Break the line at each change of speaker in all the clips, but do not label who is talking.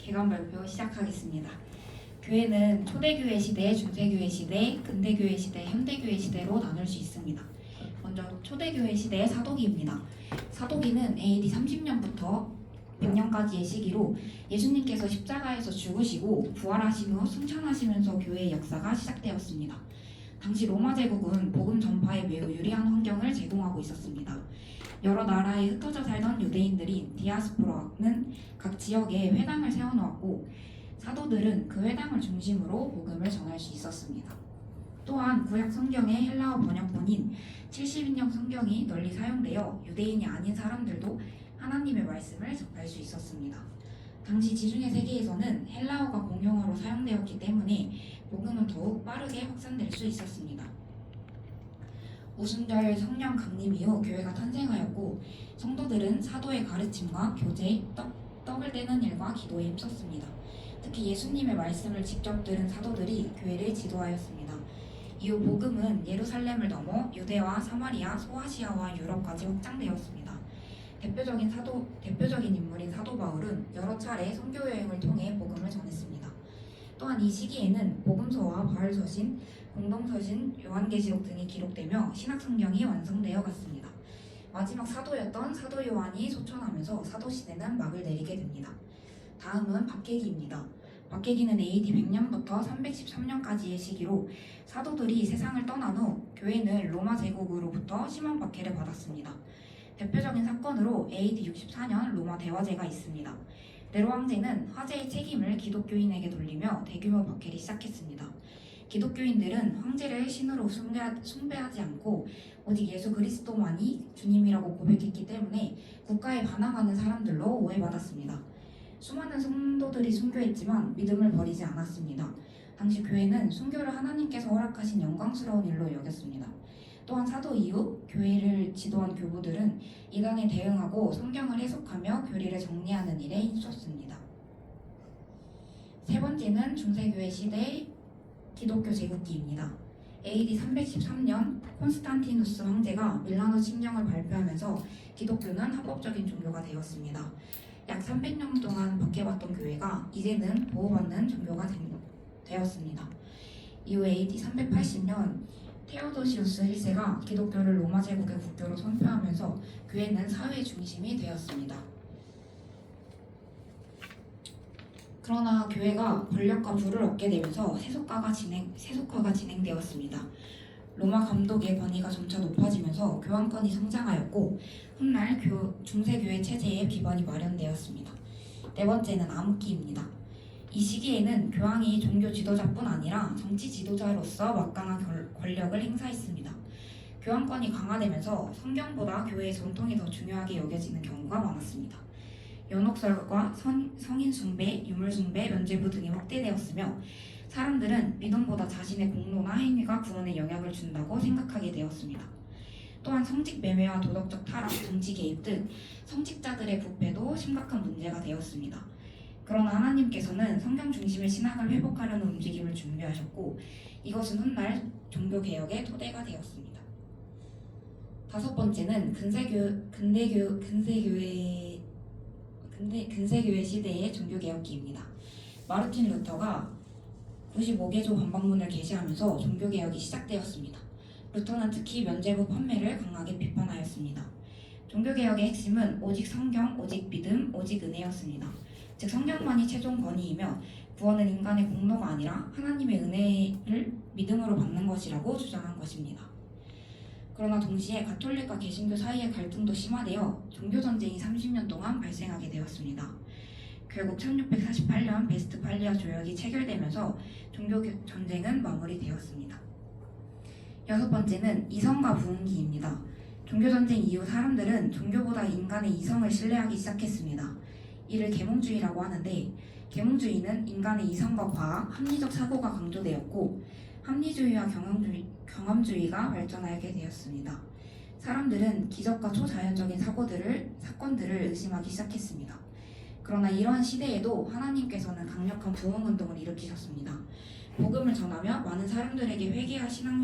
개관 발표 시작하겠습니다. 교회는 초대교회 시대, 중세교회 시대, 근대교회 시대, 현대교회 시대로 나눌 수 있습니다. 먼저 초대교회 시대의 사도기입니다. 사도기는 AD 30년부터 100년까지의 시기로 예수님께서 십자가에서 죽으시고 부활하신 후 승천하시면서 교회의 역사가 시작되었습니다. 당시 로마 제국은 복음 전파에 매우 유리한 환경을 제공하고 있었습니다. 여러 나라에 흩어져 살던 유대인들인 디아스포라는 각 지역에 회당을 세워놓았고 사도들은 그 회당을 중심으로 복음을 전할 수 있었습니다. 또한 구약 성경의 헬라어 번역본인 70인역 성경이 널리 사용되어 유대인이 아닌 사람들도 하나님의 말씀을 접할 수 있었습니다. 당시 지중해 세계에서는 헬라어가 공용어로 사용되었기 때문에 복음은 더욱 빠르게 확산될 수 있었습니다. 우순절 성령 강림 이후 교회가 탄생하였고 성도들은 사도의 가르침과 교제, 떡을 떼는 일과 기도에 힘썼습니다. 특히 예수님의 말씀을 직접 들은 사도들이 교회를 지도하였습니다. 이후 복음은 예루살렘을 넘어 유대와 사마리아, 소아시아와 유럽까지 확장되었습니다. 대표적인 인물인 사도 바울은 여러 차례 선교 여행을 통해 복음을 전했습니다. 또한 이 시기에는 복음서와 바울서신, 공동서신, 요한계시록 등이 기록되며 신약성경이 완성되어 갔습니다. 마지막 사도였던 사도 요한이 소천하면서 사도시대는 막을 내리게 됩니다. 다음은 박계기입니다. 박계기는 AD 100년부터 313년까지의 시기로 사도들이 세상을 떠난 후 교회는 로마 제국으로부터 심한 박해를 받았습니다. 대표적인 사건으로 AD 64년 로마 대화제가 있습니다. 네로 황제는 화제의 책임을 기독교인에게 돌리며 대규모 박해를 시작했습니다. 기독교인들은 황제를 신으로 숭배하지 않고 오직 예수 그리스도만이 주님이라고 고백했기 때문에 국가에 반항하는 사람들로 오해받았습니다. 수많은 성도들이 순교했지만 믿음을 버리지 않았습니다. 당시 교회는 순교를 하나님께서 허락하신 영광스러운 일로 여겼습니다. 또한 사도 이후 교회를 지도한 교부들은 이단에 대응하고 성경을 해석하며 교리를 정리하는 일에 힘썼습니다. 세 번째는 중세교회 시대 기독교 제국기입니다. AD 313년 콘스탄티누스 황제가 밀라노 칙령을 발표하면서 기독교는 합법적인 종교가 되었습니다. 약 300년 동안 박해받던 교회가 이제는 보호받는 종교가 되었습니다. 이후 AD 380년 테오도시우스 1세가 기독교를 로마 제국의 국교로 선포하면서 교회는 사회의 중심이 되었습니다. 그러나 교회가 권력과 부를 얻게 되면서 세속화가 진행되었습니다. 로마 감독의 권위가 점차 높아지면서 교황권이 성장하였고 훗날 중세교회 체제의 기반이 마련되었습니다. 네 번째는 암흑기입니다. 이 시기에는 교황이 종교 지도자뿐 아니라 정치 지도자로서 막강한 권력을 행사했습니다. 교황권이 강화되면서 성경보다 교회의 전통이 더 중요하게 여겨지는 경우가 많았습니다. 연옥설과 성인 숭배, 유물 숭배, 면죄부 등이 확대되었으며 사람들은 믿음보다 자신의 공로나 행위가 구원에 영향을 준다고 생각하게 되었습니다. 또한 성직 매매와 도덕적 타락, 정치 개입 등 성직자들의 부패도 심각한 문제가 되었습니다. 그러나 하나님께서는 성경 중심의 신학을 회복하려는 움직임을 준비하셨고 이것은 훗날 종교개혁의 토대가 되었습니다. 다섯 번째는 근세교회 시대의 종교개혁기입니다. 마르틴 루터가 95개조 반박문을 게시하면서 종교개혁이 시작되었습니다. 루터는 특히 면죄부 판매를 강하게 비판하였습니다. 종교개혁의 핵심은 오직 성경, 오직 믿음, 오직 은혜였습니다. 즉 성경만이 최종 권위이며 구원은 인간의 공로가 아니라 하나님의 은혜를 믿음으로 받는 것이라고 주장한 것입니다. 그러나 동시에 가톨릭과 개신교 사이의 갈등도 심화되어 종교전쟁이 30년 동안 발생하게 되었습니다. 결국 1648년 베스트팔리아 조약이 체결되면서 종교전쟁은 마무리되었습니다. 여섯 번째는 이성과 부흥기입니다. 종교전쟁 이후 사람들은 종교보다 인간의 이성을 신뢰하기 시작했습니다. 이를 계몽주의라고 하는데 계몽주의는 인간의 이성과 과학, 합리적 사고가 강조되었고 합리주의와 경험주의가 발전하게 되었습니다. 사람들은 기적과 초자연적인 사건들을 의심하기 시작했습니다. 그러나 이러한 시대에도 하나님께서는 강력한 부흥운동을 일으키셨습니다. 복음을 전하며 많은 사람들에게 회개와 신앙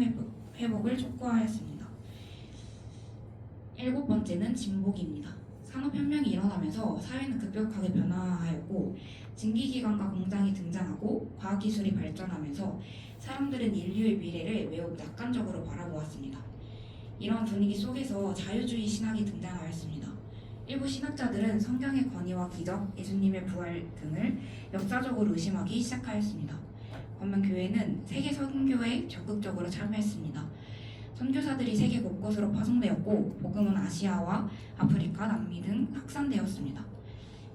회복을 촉구하였습니다. 일곱 번째는 진복입니다. 산업혁명이 일어나면서 사회는 급격하게 변화하였고 증기기관과 공장이 등장하고 과학기술이 발전하면서 사람들은 인류의 미래를 매우 낙관적으로 바라보았습니다. 이런 분위기 속에서 자유주의 신학이 등장하였습니다. 일부 신학자들은 성경의 권위와 기적, 예수님의 부활 등을 역사적으로 의심하기 시작하였습니다. 반면 교회는 세계 선교에 적극적으로 참여했습니다. 선교사들이 세계 곳곳으로 파송되었고 복음은 아시아와 아프리카, 남미 등 확산되었습니다.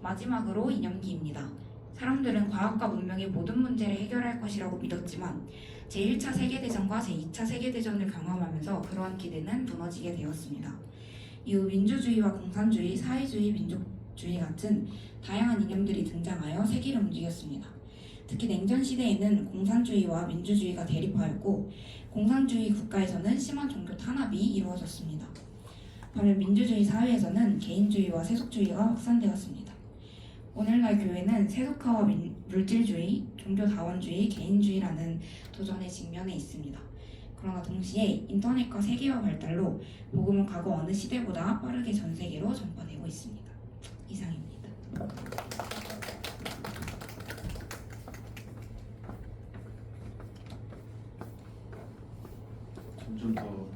마지막으로 인염기입니다. 사람들은 과학과 문명이 모든 문제를 해결할 것이라고 믿었지만 제1차 세계대전과 제2차 세계대전을 경험하면서 그러한 기대는 무너지게 되었습니다. 이후 민주주의와 공산주의, 사회주의, 민족주의 같은 다양한 이념들이 등장하여 세계를 움직였습니다. 특히 냉전 시대에는 공산주의와 민주주의가 대립하였고 공산주의 국가에서는 심한 종교 탄압이 이루어졌습니다. 반면 민주주의 사회에서는 개인주의와 세속주의가 확산되었습니다. 오늘날 교회는 세속화와 물질주의, 종교다원주의, 개인주의라는 도전에 직면해 있습니다. 그러나 동시에 인터넷과 세계화 발달로 복음은 과거 어느 시대보다 빠르게 전 세계로 전파되고 있습니다. 이상입니다.
점점 더